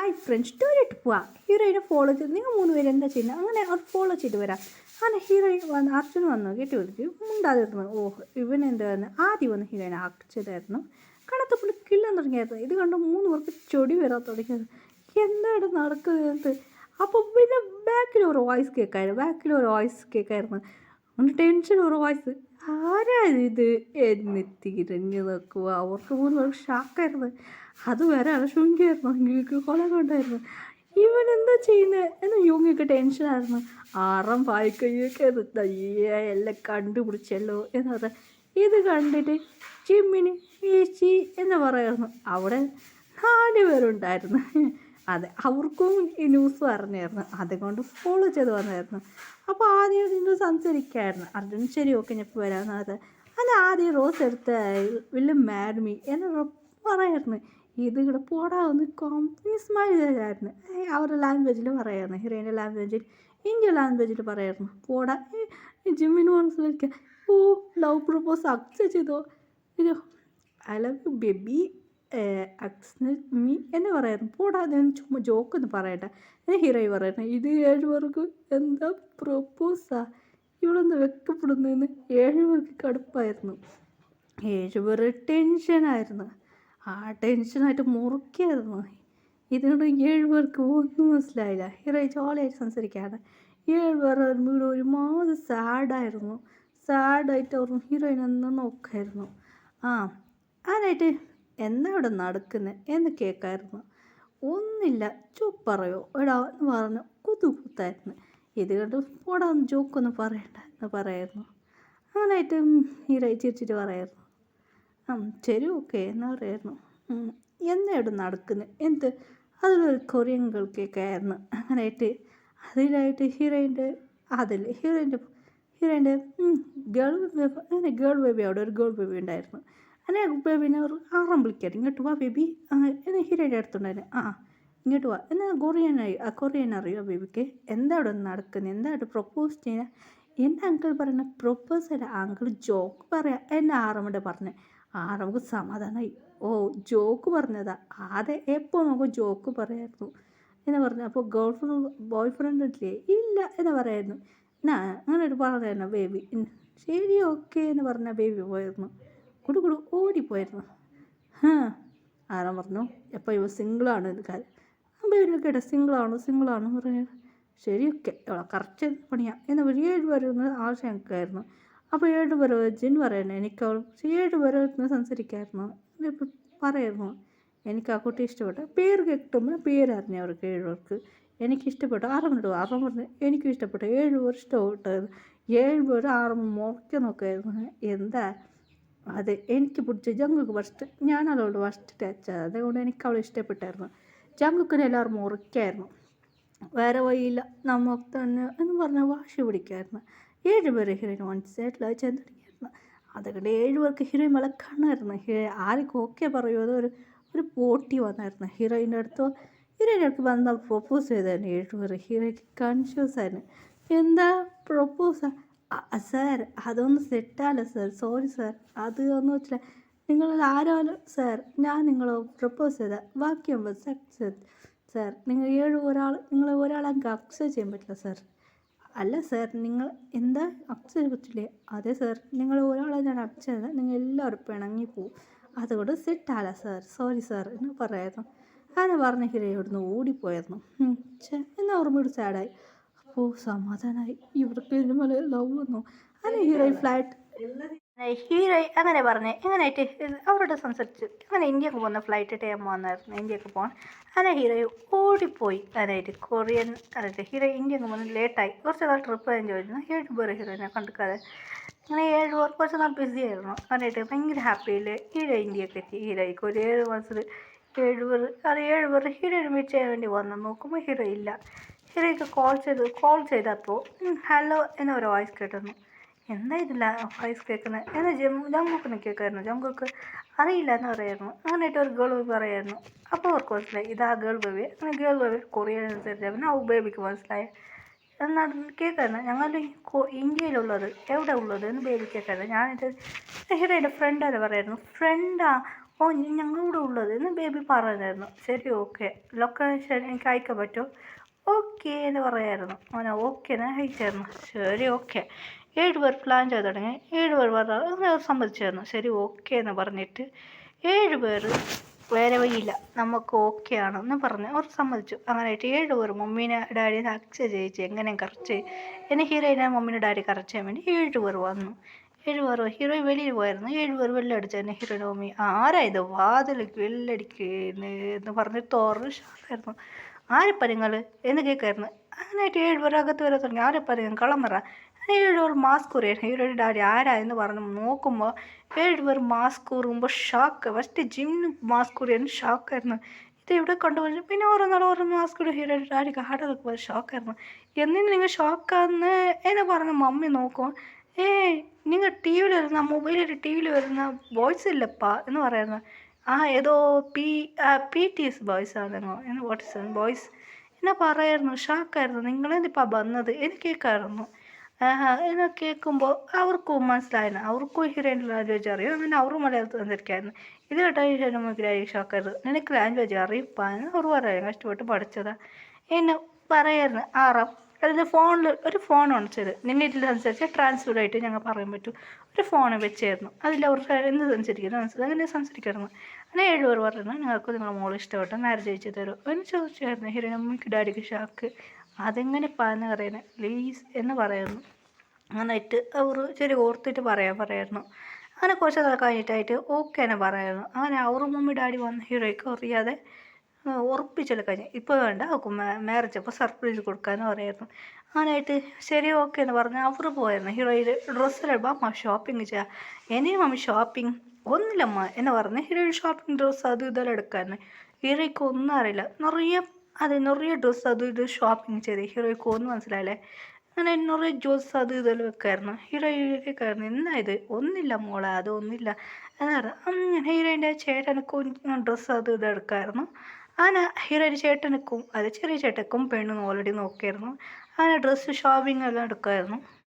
Hi friends toilet പോവാം. ഹീറോയിനെ follow ചെയ്ത് നിങ്ങൾ 3 പേര് എന്താ ചെയ്യുന്നത്? അങ്ങനെ അവർ ഫോളോ ചെയ്ത് വരാം. അങ്ങനെ ഹീറോയിൻ വന്ന് അർജുൻ വന്നു കെട്ടി വിളിച്ചു ഉണ്ടാതിരുന്നു. ഇവൻ എന്തായിരുന്നു ആദ്യം വന്ന് ഹീറോയിനെ ആക്ട് ചെയ്തായിരുന്നു. കണത്ത് പുള്ളി കില്ലാൻ തുടങ്ങിയായിരുന്നു. ഇത് കണ്ട് 3 പേർക്ക് ചൊടി വരാൻ തുടങ്ങിയത്. എന്താണ് നടക്കുന്നത്? അപ്പോൾ പിന്നെ ബാക്കിലൊരു വോയിസ് കേൾക്കായിരുന്നു. ഒന്ന് ടെൻഷൻ ഒരു വോയിസ്, ആരാ ഇത് എന്ന് തിരിഞ്ഞ് നോക്കുക. അവർക്ക് 3 പേർക്ക് ഷാക്കായിരുന്നു. അത് വരെ ശുങ്കിയായിരുന്നു. യുങ്ങിക്ക് കൊല കൊണ്ടായിരുന്നു. ഇവൻ എന്താ ചെയ്യുന്നത് എന്ന് യുങ്ങിക്ക് ടെൻഷനായിരുന്നു. ആറാം വായിക്കയ്യൊക്കെ എല്ലാം കണ്ടുപിടിച്ചല്ലോ എന്നത്. ഇത് കണ്ടിട്ട് ജിമ്മിന് ചേച്ചി എന്ന് പറയായിരുന്നു. അവിടെ 4 പേരുണ്ടായിരുന്നു. അതെ, അവർക്കും ഈ ന്യൂസ് അറിഞ്ഞായിരുന്നു. അതുകൊണ്ട് ഫോളോ ചെയ്ത് വന്നായിരുന്നു. അപ്പോൾ ആദ്യം നിന്ന് സംസാരിക്കായിരുന്നു. അർജുൻ ശരി ഓക്കെ ഞാൻ ഇപ്പോൾ വരാമെന്നത്. അല്ല, ആദ്യം റോസ് എടുത്ത വലിയ മാഡ്മി എന്ന് പറയായിരുന്നു. ഇത് ഇവിടെ പോടാ ഒന്ന് കോംപ്രമൈസ് ചെയ്തായിരുന്നു. അവരുടെ ലാംഗ്വേജിൽ പറയായിരുന്നു. ഹീറോയിൻ്റെ ലാംഗ്വേജിൽ, ഇന്ത്യൻ ലാംഗ്വേജിൽ പറയായിരുന്നു. പോടാ ജിമ്മിന് മനസ്സിലാക്കുക. ലവ് പ്രപ്പോസ് അക്സെപ്റ്റ് ചെയ്തോ, ഇത് I love you baby accept me എന്ന് പറയായിരുന്നു. പോടാ ഞാൻ ചുമ്മാ ജോക്കൊന്ന് പറയട്ടെ എന്ന് ഹീറോയി പറയുന്നു. ഇത് 7 പേർക്ക് എന്താ പ്രപ്പോസാ ഇവിടെ നിന്ന് വെക്കപ്പെടുന്നതെന്ന് 7 പേർക്ക് കടുപ്പായിരുന്നു. 7 പേർ ടെൻഷനായിരുന്നു. ആ ടെൻഷനായിട്ട് മുറുക്കിയായിരുന്നു. ഇതുകൊണ്ട് 7 പേർക്ക് ഒന്നും മനസ്സിലായില്ല. ഹീറോയി ജോളിയായിട്ട് സംസാരിക്കുകയാണ്. 7 പേർ വീട് ഒരുമാതിരി സാഡായിട്ട് അവർ ഹീറോയിൻ എന്ന് നോക്കായിരുന്നു. ആരായിട്ട് എന്താ ഇവിടെ നടക്കുന്നത് എന്ന് കേൾക്കായിരുന്നു. ഒന്നില്ല ചുപ്പ് പറയോ എടാ എന്ന് പറഞ്ഞു കുത്തായിരുന്നു. ഇത് കണ്ട് പോടാ ജോക്കൊന്നും പറയണ്ട എന്ന് പറയായിരുന്നു. അങ്ങനായിട്ട് ഹീറോയി ചിരിച്ചിട്ട് പറയായിരുന്നു. ശരി ഓക്കെ എന്ന് പറയായിരുന്നു. എന്നാ ഇവിടെ നടക്കുന്നത് എന്ത് അതിലൊരു കൊറിയൻ കേൾക്കായിരുന്നു. അങ്ങനെയായിട്ട് അതിലായിട്ട് ഹീറോയിൻ്റെ ഗേൾ ബേബി അവിടെ ഒരു ഗേൾ ബേബി ഉണ്ടായിരുന്നു. അങ്ങനെ ബേബിനെ ഒരു ആറാം വിളിക്കായിരുന്നു. ഇങ്ങോട്ട് വാ ബേബി എന്ന് ഹീറോയിൻ്റെ അടുത്തുണ്ടായിരുന്നു. ഇങ്ങോട്ട് വാ എന്നാൽ കൊറിയൻ അറിയോ ബേബിക്ക്? എന്താ ഇവിടെ നടക്കുന്നത്? എന്താ ഇവിടെ പ്രപ്പോസ് ചെയ്യുക? എൻ്റെ അങ്കിൾ പറയുന്ന പ്രപ്പോസൽ അങ്കിൾ ജോക്ക് പറയാം എന്നെ ആറമ്മയുടെ പറഞ്ഞത്. ആറമ്മക്ക് സമാധാനമായി. ജോക്ക് പറഞ്ഞതാ. എപ്പോൾ നമുക്ക് ജോക്ക് പറയായിരുന്നു എന്ന് പറഞ്ഞു. അപ്പോൾ ബോയ് ഫ്രണ്ട് ഇല്ലേ? ഇല്ല എന്ന് പറയായിരുന്നു. അങ്ങനെ ഒരു പറയായിരുന്നു ബേബി. ശരി ഓക്കെ എന്ന് പറഞ്ഞാൽ ബേബി പോയിരുന്നു. കുടു ഓടിപ്പോയിരുന്നു. ആരാ പറഞ്ഞു എപ്പോൾ ഇവ സിംഗിളാണ് എന്ന് കാര്യം. ബേബിനെ കേട്ടോ സിംഗിളാണെന്ന് പറയുന്നത്. ശരി ഓക്കെ കറക്റ്റ് പണിയാണ് എന്ന് 7 പേരൊന്ന് ആവശ്യം എനിക്കായിരുന്നു. അപ്പോൾ 7 പേർ ജിൻ പറയണേ എനിക്ക് 7 പേർ സംസാരിക്കായിരുന്നു. ഇപ്പം പറയായിരുന്നു എനിക്ക് ആ കുട്ടി ഇഷ്ടപ്പെട്ടു. പേര് കിട്ടുമ്പോൾ പേരറിഞ്ഞു അവർക്ക് 7 പേർക്ക്. എനിക്കിഷ്ടപ്പെട്ടു. ആറാം പറഞ്ഞു എനിക്കും ഇഷ്ടപ്പെട്ടു. 7 പേർ ഇഷ്ടപ്പെട്ടത്. 7 പേർ ആറും മുറിക്കാൻ നോക്കായിരുന്നു. എന്താ അത് എനിക്ക് പിടിച്ച ജങ്കുക്ക് ഫസ്റ്റ്. ഞാനവളോട് ഫസ്റ്റ് ടച്ചത്. അതുകൊണ്ട് എനിക്ക് അവളെ ഇഷ്ടപ്പെട്ടായിരുന്നു. ജങ്കുക്കിനെ എല്ലാവരും മുറിക്കായിരുന്നു. വേറെ വഴിയില്ല നമുക്ക് തന്നെ എന്ന് പറഞ്ഞാൽ വാശി പിടിക്കായിരുന്നു. 7 പേര് ഹീറോയിൻ മനസ്സിലായിട്ടില്ല ചെന്ന് തുടങ്ങിയായിരുന്നു. അതുകൊണ്ട് 7 പേർക്ക് ഹീറോയിൻ വിളക്കാണായിരുന്നു. ആർക്കും ഓക്കെ പറയുമോ ഒരു പോട്ടി വന്നായിരുന്നു. ഹീറോയിൻ്റെ അടുത്ത് വന്നാൽ പ്രൊപ്പോസ് ചെയ്തായിരുന്നു 7 പേർ. ഹീറോയ്ക്ക് കൺഫ്യൂസ് ആയിരുന്നു. എന്താ പ്രൊപ്പോസാ? സാർ അതൊന്നും സെറ്റാല്ല സാർ, സോറി സാർ, അത് ഒന്നും വെച്ചില്ല. നിങ്ങളിൽ ആരാലും സാർ ഞാൻ നിങ്ങളെ പ്രപ്പോസ് ചെയ്താൽ ബാക്കിയാകുമ്പോൾ സക്സസ് സാർ. നിങ്ങളെ ഒരാളെ എനിക്ക് അക്സെപ്റ്റ് ചെയ്യാൻ പറ്റില്ല സാർ. അല്ല സാർ നിങ്ങൾ എന്താ അക്സെപ്റ്റ് പറ്റില്ലേ? അതെ സാർ, നിങ്ങൾ ഒരാളെ ഞാൻ അക്സെപ്റ്റ് ചെയ്താൽ നിങ്ങൾ എല്ലാവരും പിണങ്ങിപ്പോവും. അതുകൊണ്ട് സെറ്റാല സാർ, സോറി സാർ എന്ന് പറയായിരുന്നു. അങ്ങനെ പറഞ്ഞ ഹീറോ ഇവിടുന്ന് ഓടിപ്പോയായിരുന്നു. എന്നാൽ ഓർമ്മയോട് സാഡായി. അപ്പോൾ സമാധാനമായി. ഇവർക്ക് ഇതിന് ലവ് വന്നു. അങ്ങനെ ഹീറോ അങ്ങനെ പറഞ്ഞേ എങ്ങനെയായിട്ട് അവരോട് സംസാരിച്ചു. അങ്ങനെ ഇന്ത്യക്ക് പോകുന്ന ഫ്ലൈറ്റ് ടൈം വന്നായിരുന്നു. ഇന്ത്യക്ക് പോകാൻ അങ്ങനെ ഹീറോ ഓടിപ്പോയി. അതിനായിട്ട് കൊറിയൻ അതായത് ഹീറോ ഇന്ത്യക്ക് പോകുന്നത് ലേറ്റായി. കുറച്ച് നാൾ ട്രിപ്പ് എൻജോയ് ചെയ്യുന്നു. 7 പേർ ഹീറോയിനെ കണ്ടിക്കാതെ. അങ്ങനെ 7 പേർ കുറച്ച് നാൾ ബിസി ആയിരുന്നു. അതിനായിട്ട് ഭയങ്കര ഹാപ്പിയിൽ ഹീറോ ഇന്ത്യക്ക് എത്തി. ഹീറോയ്ക്ക് ഒരു 7 മാസത്തിൽ 7 പേർ ഹീറോയിനെ മീറ്റ് ചെയ്യാൻ വേണ്ടി വന്നു. നോക്കുമ്പോൾ ഹീറോ ഇല്ല. ഹീറോയ്ക്ക് കോൾ ചെയ്തപ്പോൾ ഹലോ എന്നൊരു വോയിസ് കേട്ടിരുന്നു. എന്താ ഇതില്ല വോയിസ് കേൾക്കുന്നത് എന്ന് ജങ്കുക്കിന് കേൾക്കായിരുന്നു. ജങ്കുക്ക് അറിയില്ല എന്ന് പറയായിരുന്നു. അങ്ങനെയായിട്ട് ഒരു ഗേൾ ബേബി പറയായിരുന്നു. അപ്പോൾ അവർക്ക് മനസ്സിലായി ഇതാ ഗേൾ ബേബി. അങ്ങനെ ഗേൾ ബേബി കൊറിയൻ അനുസരിച്ച് പിന്നെ ആ ബേബിക്ക് മനസ്സിലായി. എന്നാൽ കേൾക്കായിരുന്നു ഞങ്ങൾ ഇന്ത്യയിലുള്ളത് എവിടെ ഉള്ളത് എന്ന് ബേബി കേൾക്കായിരുന്നു. ഞാനിത് ഹീറോയുടെ ഫ്രണ്ടാണ് പറയായിരുന്നു. ഫ്രണ്ടാ ഓ ഞങ്ങളിവിടെ ഉള്ളത് എന്ന് ബേബി പറഞ്ഞായിരുന്നു. ശരി ഓക്കെ, ലൊക്കേഷൻ എനിക്ക് അയക്കാൻ പറ്റുമോ? ഓക്കെ എന്ന് പറയായിരുന്നു. അവനെ ഓക്കെ എന്ന് അയച്ചായിരുന്നു. ശരി ഓക്കെ, 7 പേർ പ്ലാൻ ചെയ്ത് തുടങ്ങി. 7 പേർ പറഞ്ഞ സമ്മതിച്ചായിരുന്നു. ശരി ഓക്കെ എന്ന് പറഞ്ഞിട്ട് 7 പേർ വേറെ വഴിയില്ല, നമുക്ക് ഓക്കെ ആണെന്ന് പറഞ്ഞ് അവർ സമ്മതിച്ചു. അങ്ങനെയായിട്ട് 7 പേർ മമ്മീനെ ഡാഡിനെ അക്സെപ്റ്റ് ചെയ്യിച്ച് എങ്ങനെയും കറച്ച് എന്നെ ഹീറോയിനെ മമ്മീനെ ഡാഡി കറച്ചാൻ വേണ്ടി 7 പേർ വന്നു. 7 പേർ ഹീറോയിൻ വെളിയിൽ പോയിരുന്നു. 7 പേർ വെല്ലടിച്ചു തന്നെ ഹീറോയിൻ മമ്മി ആരാ ഇത് വാതിലേക്ക് വെല്ലടിക്കുന്നു പറഞ്ഞ് തുറന്ന് ഷാക്കായിരുന്നു. ആരെപ്പ നിങ്ങൾ എന്ന് കേൾക്കായിരുന്നു. അങ്ങനെയായിട്ട് 7 പേർ അകത്ത് വരെ തുടങ്ങി. ആരെപ്പ നിങ്ങൾ കള്ളം പറ. 7 പേർ മാസ്ക് ഊറിയായിരുന്നു. ഹീറോയുടെ ഡാഡി ആരാ എന്ന് പറഞ്ഞ് നോക്കുമ്പോൾ 7 പേർ മാസ്ക് ഊറുമ്പോൾ ഷാക്ക്. ഫസ്റ്റ് ജിമ്മിന് മാസ്ക് ഊറിയായിരുന്നു. ഷാക്കായിരുന്നു. ഇത് ഇവിടെ കൊണ്ടുപോയി പിന്നെ ഓരോ മാസ്ക് ഇടും. ഹീറോയുടെ ഡാഡിക്ക് ഹാർട്ട് നിൽക്കുമ്പോൾ ഷോക്കായിരുന്നു. എന്തിനു നിങ്ങൾ ഷോക്കാന്ന് എന്ന് പറഞ്ഞ് മമ്മി നോക്കും. നിങ്ങൾ ടി വിയിൽ വരുന്ന മൊബൈലിൽ ടി വിയിൽ വരുന്ന വോയിസ് ഇല്ലപ്പാ എന്ന് പറയുന്നത്. ഏതോ പി ടി എസ് ബോയ്സ് ആണെന്നോ എന്ന് വാട്ട്സ് ബോയ്സ് എന്നെ പറയായിരുന്നു. ഷാക്കായിരുന്നു. നിങ്ങളെന്തിപ്പോൾ വന്നത് എന്ന് കേൾക്കായിരുന്നു. എന്ന് കേൾക്കുമ്പോൾ അവർക്കും മനസ്സിലായിരുന്നു. അവർക്കും ഹീറോയിൻ്റെ ലാംഗ്വേജ് അറിയും. അങ്ങനെ അവരും മലയാളത്തിൽ സംസാരിക്കായിരുന്നു. ഇത് കേട്ടാൽ നമുക്ക് ഷോക്കായിരുന്നു. നിനക്ക് ലാംഗ്വേജ് അറിയിപ്പാന്ന് അവർ പറയാം. കഷ്ടപ്പെട്ട് പഠിച്ചതാ എന്നെ പറയായിരുന്നു. അതിൽ ഫോണിൽ ഒരു ഫോൺ അണിച്ചത് നിന്നെ ഇതിലനുസരിച്ച് ട്രാൻസ്ഫർ ആയിട്ട് ഞങ്ങൾ പറയാൻ പറ്റും. ഒരു ഫോൺ വെച്ചായിരുന്നു. അതിൽ അവർ എന്ത് സംസാരിക്കുന്നു അങ്ങനെ സംസാരിക്കായിരുന്നു. അങ്ങനെ 7 പേർ പറഞ്ഞു ഞങ്ങൾക്ക് നിങ്ങളുടെ മോൾ ഇഷ്ടപ്പെട്ട മാരേജ് അയച്ചു തരും എന്ന് ചോദിച്ചായിരുന്നു. ഹീറോയിൻ അമ്മയ്ക്ക് ഡാഡിക്ക് ഷാക്ക്. അതെങ്ങനെ പാന്ന് പറയുന്നത് പ്ലീസ് എന്ന് പറയുന്നു. അങ്ങനെയായിട്ട് അവർ ശരി ഓർത്തിട്ട് പറയായിരുന്നു. അങ്ങനെ കുറച്ച് നാൾ കഴിഞ്ഞിട്ടായിട്ട് ഓക്കെ തന്നെ പറയായിരുന്നു. അങ്ങനെ അവർ മമ്മി ഡാഡി വന്ന് ഹീറോയ്ക്ക് അറിയാതെ ഉറപ്പിച്ചെല്ലാം കഴിഞ്ഞ് ഇപ്പോൾ വേണ്ട അവൾക്ക് മാരേജ് അപ്പോൾ സർപ്രൈസ് കൊടുക്കാമെന്ന് പറയായിരുന്നു. അങ്ങനെയായിട്ട് ശരി ഓക്കെ എന്ന് പറഞ്ഞ് അവർ പോയായിരുന്നു. ഹീറോയിൽ ഡ്രസ്സിലിടുമ്പോൾ അമ്മ ഷോപ്പിംഗ് ചെയ്യാം. എന്നെയും മമ്മി ഷോപ്പിംഗ് ഒന്നുമില്ലമ്മ എന്ന് പറഞ്ഞ് ഹീറോയിൽ ഷോപ്പിംഗ് ഡ്രസ്സ് അതും ഇതെല്ലാം എടുക്കാമെന്ന്. ഹീറോയ്ക്ക് ഒന്നും അറിയില്ല. നിറയെ ഡ്രസ്സ് അതും ഇത് ഷോപ്പിംഗ് ചെയ്ത് ഹീറോയ്ക്ക് ഒന്നും മനസ്സിലായില്ലേ. അങ്ങനെ നിറയെ ജ്യൂസ് അത് ഇതെല്ലാം വെക്കായിരുന്നു. ഹീറോയിക്കായിരുന്നു. എന്നാ ഇത് ഒന്നില്ല മോളെ അതൊന്നുമില്ല എന്നായിരുന്നു. അങ്ങനെ ഹീറോയിൻ്റെ ചേട്ടനക്കും ഡ്രസ്സ് അത് ഇത് എടുക്കായിരുന്നു. അങ്ങനെ ഹീറോയുടെ ചേട്ടനക്കും ചെറിയ ചേട്ടനും പെണ്ണും ഓൾറെഡി നോക്കിയായിരുന്നു. അങ്ങനെ ഡ്രസ്സ് ഷോപ്പിംഗ് എല്ലാം എടുക്കുമായിരുന്നു.